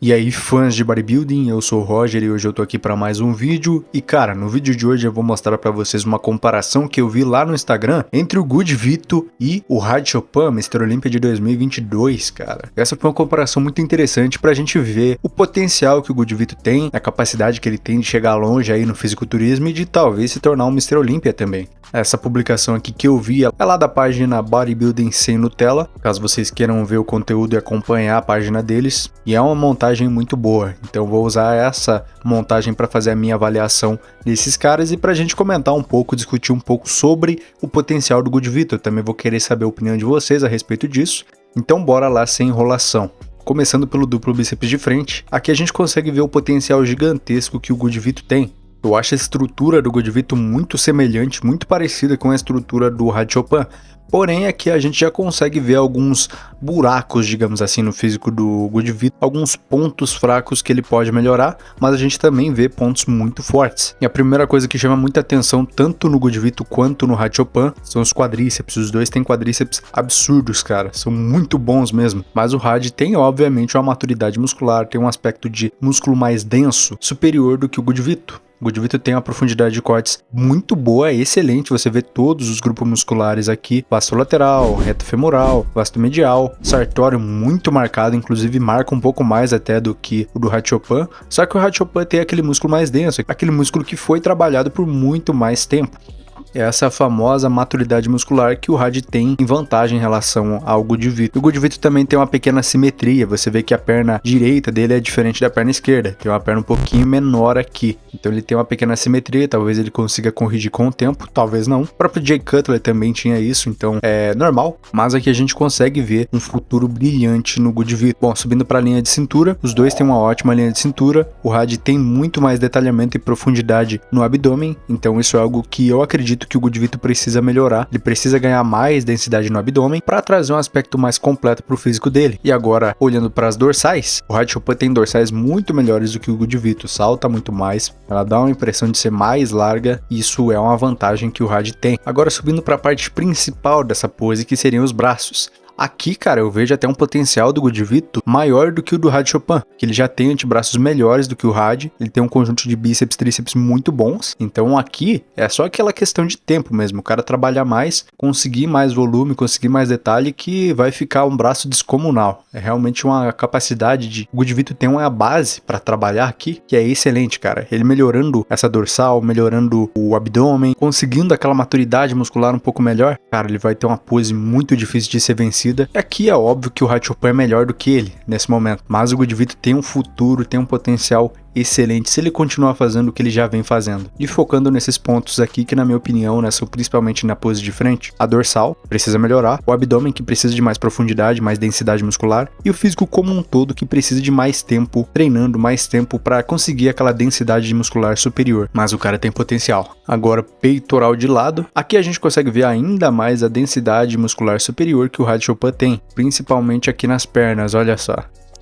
E aí, fãs de bodybuilding, eu sou o Roger e hoje eu tô aqui para mais um vídeo. E cara, no vídeo de hoje eu vou mostrar para vocês uma comparação que eu vi lá no Instagram entre o Good Vito e o Rad Chopin Mr. Olympia de 2022, cara. Essa foi uma comparação muito interessante pra gente ver o potencial que o Good Vito tem, a capacidade que ele tem de chegar longe aí no fisiculturismo e de talvez se tornar um Mr. Olympia também. Essa publicação aqui que eu vi é lá da página Bodybuilding Sem Nutella, caso vocês queiram ver o conteúdo e acompanhar a página deles. E é uma montagem muito boa, então vou usar essa montagem para fazer a minha avaliação desses caras e para a gente comentar um pouco, discutir um pouco sobre o potencial do Good Vito. Eu também vou querer saber a opinião de vocês a respeito disso, então bora lá sem enrolação. Começando pelo duplo bíceps de frente, aqui a gente consegue ver o potencial gigantesco que o Good Vito tem. Eu acho a estrutura do Good Vito muito semelhante, muito parecida com a estrutura do Rad Chopin. Porém, aqui a gente já consegue ver alguns buracos, digamos assim, no físico do Good Vito, alguns pontos fracos que ele pode melhorar, mas a gente também vê pontos muito fortes. E a primeira coisa que chama muita atenção, tanto no Good Vito quanto no Rad Chopin, são os quadríceps. Os dois têm quadríceps absurdos, cara, são muito bons mesmo. Mas o Rad tem, obviamente, uma maturidade muscular, tem um aspecto de músculo mais denso, superior do que o Good Vito. O Good Vito tem uma profundidade de cortes muito boa, excelente, você vê todos os grupos musculares aqui, vasto lateral, reto femoral, vasto medial, sartório muito marcado, inclusive marca um pouco mais até do que o do Rad Chopin, só que o Rad Chopin tem aquele músculo mais denso, aquele músculo que foi trabalhado por muito mais tempo. Essa famosa maturidade muscular que o Rad tem em vantagem em relação ao Good Vito. O Good Vito também tem uma pequena simetria, você vê que a perna direita dele é diferente da perna esquerda, tem uma perna um pouquinho menor aqui, então ele tem uma pequena simetria, talvez ele consiga corrigir com o tempo, talvez não. O próprio Jay Cutler também tinha isso, então é normal, mas aqui a gente consegue ver um futuro brilhante no Good Vito. Bom, subindo para a linha de cintura, os dois têm uma ótima linha de cintura, o Rad tem muito mais detalhamento e profundidade no abdômen, então isso é algo que eu acredito que o Good Vito precisa melhorar, ele precisa ganhar mais densidade no abdômen para trazer um aspecto mais completo para o físico dele. E agora, olhando para as dorsais, o Rad Chopin tem dorsais muito melhores do que o Good Vito, salta muito mais, ela dá uma impressão de ser mais larga, e isso é uma vantagem que o Rad tem. Agora subindo para a parte principal dessa pose, que seriam os braços. Aqui, cara, eu vejo até um potencial do Good Vito maior do que o do Rad Chopin, que ele já tem antebraços melhores do que o Rad, ele tem um conjunto de bíceps e tríceps muito bons, então aqui é só aquela questão de tempo mesmo, o cara trabalhar mais, conseguir mais volume, conseguir mais detalhe, que vai ficar um braço descomunal. É realmente uma capacidade de... O Good Vito tem uma base para trabalhar aqui, que é excelente, cara, ele melhorando essa dorsal, melhorando o abdômen, conseguindo aquela maturidade muscular um pouco melhor, cara, ele vai ter uma pose muito difícil de ser vencida. E aqui é óbvio que o Rad Chopin é melhor do que ele nesse momento, mas o Good Vito tem um futuro, tem um potencial excelente se ele continuar fazendo o que ele já vem fazendo. E focando nesses pontos aqui que, na minha opinião, né, são principalmente na pose de frente, a dorsal precisa melhorar, o abdômen que precisa de mais profundidade, mais densidade muscular, e o físico como um todo que precisa de mais tempo treinando, mais tempo para conseguir aquela densidade muscular superior, mas o cara tem potencial. Agora, peitoral de lado, aqui a gente consegue ver ainda mais a densidade muscular superior que o Rad Chopin tem, principalmente aqui nas pernas, olha só.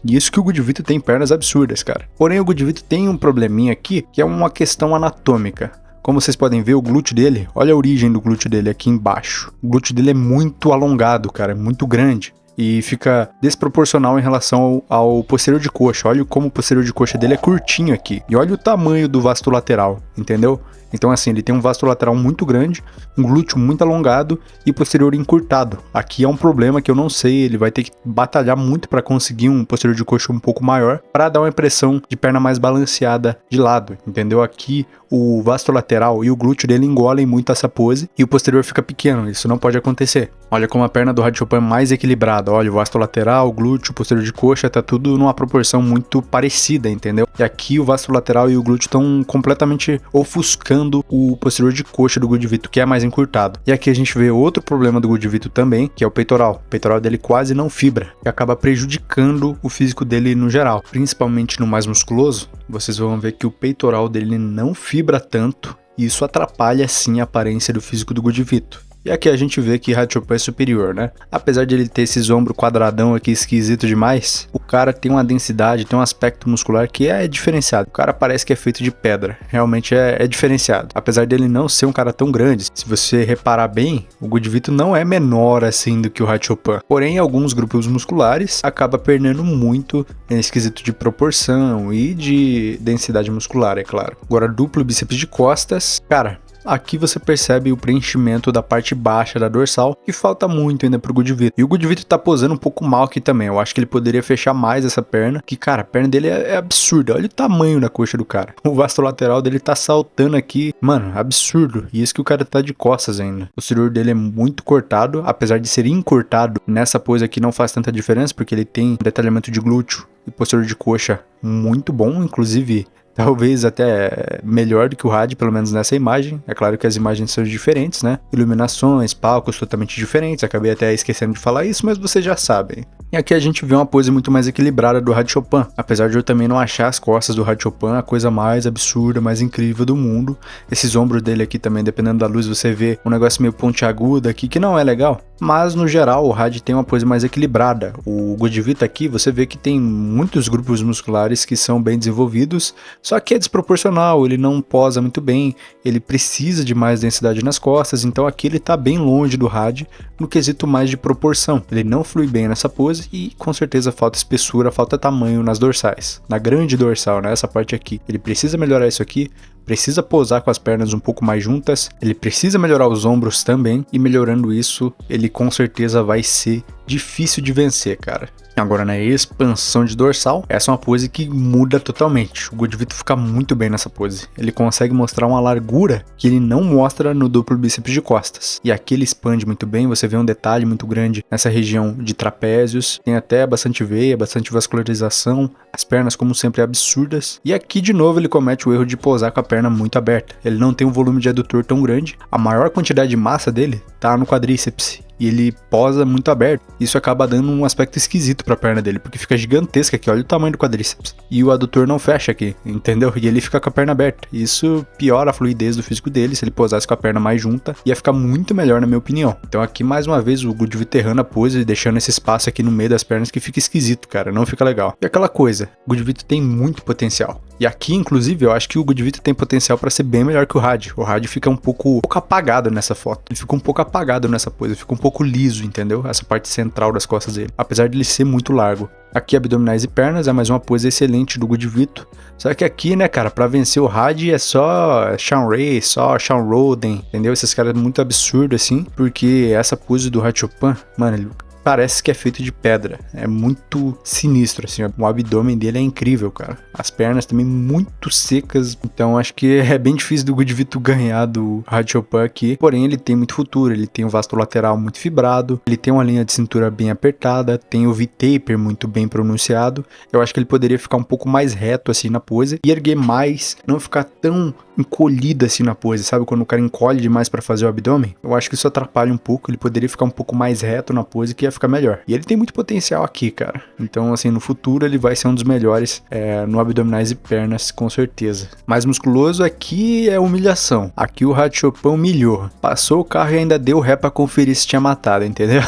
E isso que o Good Vito tem pernas absurdas, cara. Porém, o Good Vito tem um probleminha aqui, que é uma questão anatômica. Como vocês podem ver, o glúteo dele, olha a origem do glúteo dele aqui embaixo. O glúteo dele é muito alongado, cara, é muito grande. E fica desproporcional em relação ao posterior de coxa. Olha como o posterior de coxa dele é curtinho aqui. E olha o tamanho do vasto lateral, entendeu? Então assim, ele tem um vasto lateral muito grande, um glúteo muito alongado e posterior encurtado. Aqui é um problema que eu não sei, ele vai ter que batalhar muito para conseguir um posterior de coxa um pouco maior, para dar uma impressão de perna mais balanceada de lado, entendeu? Aqui o vasto lateral e o glúteo dele engolem muito essa pose e o posterior fica pequeno, isso não pode acontecer. Olha como a perna do Rad Chopin é mais equilibrada, olha o vasto lateral, o glúteo, o posterior de coxa, tá tudo numa proporção muito parecida, entendeu? E aqui o vasto lateral e o glúteo estão completamente ofuscando o posterior de coxa do Good Vito, que é mais encurtado. E aqui a gente vê outro problema do Good Vito também, que é o peitoral. O peitoral dele quase não fibra, que acaba prejudicando o físico dele no geral, principalmente no mais musculoso. Vocês vão ver que o peitoral dele não fibra tanto, e isso atrapalha sim a aparência do físico do Good Vito. E aqui a gente vê que Hachopan é superior, né? Apesar de ele ter esses ombros quadradão aqui esquisito demais, o cara tem uma densidade, tem um aspecto muscular que é diferenciado. O cara parece que é feito de pedra, realmente é diferenciado. Apesar dele não ser um cara tão grande, se você reparar bem, o Good Vito não é menor assim do que o Hachopan. Porém, alguns grupos musculares acaba perdendo muito nesse quesito de proporção e de densidade muscular, é claro. Agora, duplo bíceps de costas, cara, aqui você percebe o preenchimento da parte baixa da dorsal, que falta muito ainda pro Good Vito. E o Good Vito tá posando um pouco mal aqui também. Eu acho que ele poderia fechar mais essa perna, que, cara, a perna dele é absurda. Olha o tamanho da coxa do cara. O vasto lateral dele tá saltando aqui. Mano, absurdo. E isso que o cara tá de costas ainda. O posterior dele é muito cortado, apesar de ser encurtado. Nessa pose aqui não faz tanta diferença, porque ele tem detalhamento de glúteo e posterior de coxa muito bom, inclusive talvez até melhor do que o Had, pelo menos nessa imagem. É claro que as imagens são diferentes, né? Iluminações, palcos totalmente diferentes. Acabei até esquecendo de falar isso, mas vocês já sabem. E aqui a gente vê uma pose muito mais equilibrada do Hachopan. Apesar de eu também não achar as costas do Hachopan a coisa mais absurda, mais incrível do mundo. Esses ombros dele aqui também, dependendo da luz, você vê um negócio meio pontiagudo aqui, que não é legal. Mas no geral o Had tem uma pose mais equilibrada. O Good Vito aqui, você vê que tem muitos grupos musculares que são bem desenvolvidos, só que é desproporcional, ele não posa muito bem, ele precisa de mais densidade nas costas, então aqui ele tá bem longe do Had no quesito mais de proporção. Ele não flui bem nessa pose e com certeza falta espessura, falta tamanho nas dorsais, na grande dorsal, né, essa parte aqui. Ele precisa melhorar isso aqui, precisa posar com as pernas um pouco mais juntas, ele precisa melhorar os ombros também, e melhorando isso, ele com certeza vai ser difícil de vencer, cara. Agora, na expansão de dorsal, essa é uma pose que muda totalmente. O Good Vito fica muito bem nessa pose. Ele consegue mostrar uma largura que ele não mostra no duplo bíceps de costas. E aqui ele expande muito bem, você vê um detalhe muito grande nessa região de trapézios. Tem até bastante veia, bastante vascularização. As pernas, como sempre, absurdas. E aqui, de novo, ele comete o erro de posar com a perna muito aberta. Ele não tem um volume de adutor tão grande. A maior quantidade de massa dele tá no quadríceps. E ele posa muito aberto. Isso acaba dando um aspecto esquisito pra perna dele, porque fica gigantesca aqui, olha o tamanho do quadríceps. E o adutor não fecha aqui, entendeu? E ele fica com a perna aberta. Isso piora a fluidez do físico dele. Se ele posasse com a perna mais junta, ia ficar muito melhor, na minha opinião. Então aqui, mais uma vez, o Good Vito errando a pose, deixando esse espaço aqui no meio das pernas que fica esquisito, cara, não fica legal. E aquela coisa, o Good Vito tem muito potencial. E aqui, inclusive, eu acho que o Good Vito tem potencial pra ser bem melhor que o Had. O Had fica um pouco apagado nessa foto. Ele fica um pouco apagado nessa pose, fica um pouco liso, entendeu? Essa parte central das costas dele, apesar de ele ser muito largo. Aqui, abdominais e pernas, é mais uma pose excelente do Good Vito. Só que aqui, né, cara, pra vencer o Had é só Sean Ray, só Sean Roden, entendeu? Esses caras muito absurdos, assim, porque essa pose do Hachopan, mano, ele parece que é feito de pedra, é muito sinistro, assim, o abdômen dele é incrível, cara. As pernas também muito secas, então acho que é bem difícil do Good Vito ganhar do Hachopan aqui, porém ele tem muito futuro, ele tem o vasto lateral muito fibrado, ele tem uma linha de cintura bem apertada, tem o V-taper muito bem pronunciado. Eu acho que ele poderia ficar um pouco mais reto assim na pose e erguer mais, não ficar tão encolhido assim na pose, sabe? Quando o cara encolhe demais pra fazer o abdômen, eu acho que isso atrapalha um pouco, ele poderia ficar um pouco mais reto na pose que ia ficar melhor. E ele tem muito potencial aqui, cara. Então, assim, no futuro ele vai ser um dos melhores no abdominais e pernas, com certeza. Mais musculoso aqui é humilhação. Aqui o Hachopan humilhou. Passou o carro e ainda deu ré pra conferir se tinha matado, entendeu?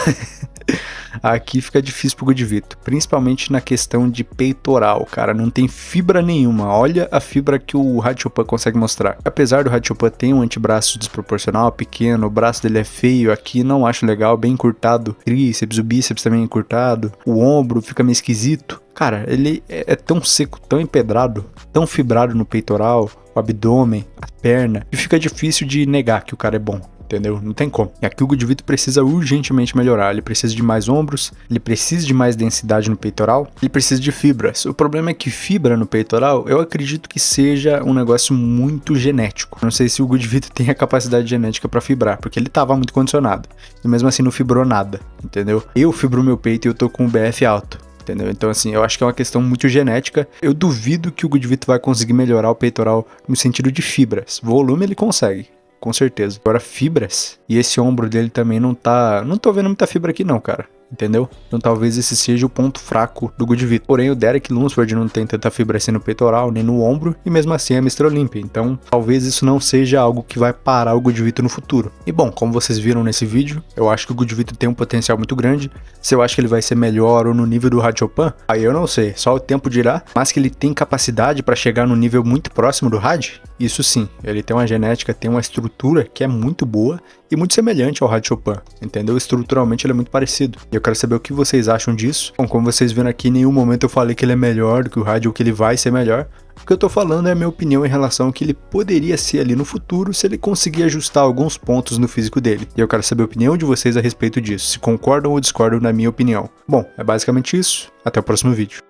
Aqui fica difícil pro Good Vito, principalmente na questão de peitoral, cara, não tem fibra nenhuma. Olha a fibra que o Hachopan consegue mostrar. Apesar do Hachopan ter um antebraço desproporcional, pequeno, o braço dele é feio, aqui não acho legal, bem encurtado. Tríceps, o bíceps também é encurtado, o ombro fica meio esquisito. Cara, ele é tão seco, tão empedrado, tão fibrado no peitoral, o abdômen, a perna, que fica difícil de negar que o cara é bom. Entendeu? Não tem como. E aqui o Good Vito precisa urgentemente melhorar. Ele precisa de mais ombros, ele precisa de mais densidade no peitoral, ele precisa de fibras. O problema é que fibra no peitoral, eu acredito que seja um negócio muito genético. Não sei se o Good Vito tem a capacidade genética pra fibrar, porque ele tava muito condicionado. E mesmo assim não fibrou nada, entendeu? Eu fibro meu peito e eu tô com o BF alto. Entendeu? Então, assim, eu acho que é uma questão muito genética. Eu duvido que o Good Vito vai conseguir melhorar o peitoral no sentido de fibras. Volume ele consegue, com certeza. Agora, fibras, e esse ombro dele também não tô vendo muita fibra aqui não, cara. entendeu? Então talvez esse seja o ponto fraco do Good Vito. Porém, o Derek Lunsford não tem tanta fibra assim no peitoral, nem no ombro, e mesmo assim é Mr. Olympia. Então talvez isso não seja algo que vai parar o Good Vito no futuro. E bom, como vocês viram nesse vídeo, eu acho que o Good Vito tem um potencial muito grande. Se eu acho que ele vai ser melhor ou no nível do Radiopan, aí eu não sei, só o tempo dirá. Mas que ele tem capacidade para chegar no nível muito próximo do Rad, isso sim, ele tem uma genética, tem uma estrutura que é muito boa e muito semelhante ao Radiopan, entendeu? Estruturalmente ele é muito parecido. E eu quero saber o que vocês acham disso. Bom, como vocês viram aqui, em nenhum momento eu falei que ele é melhor do que o Rad ou que ele vai ser melhor. O que eu tô falando é a minha opinião em relação ao que ele poderia ser ali no futuro se ele conseguir ajustar alguns pontos no físico dele. E eu quero saber a opinião de vocês a respeito disso, se concordam ou discordam da minha opinião. Bom, é basicamente isso. Até o próximo vídeo.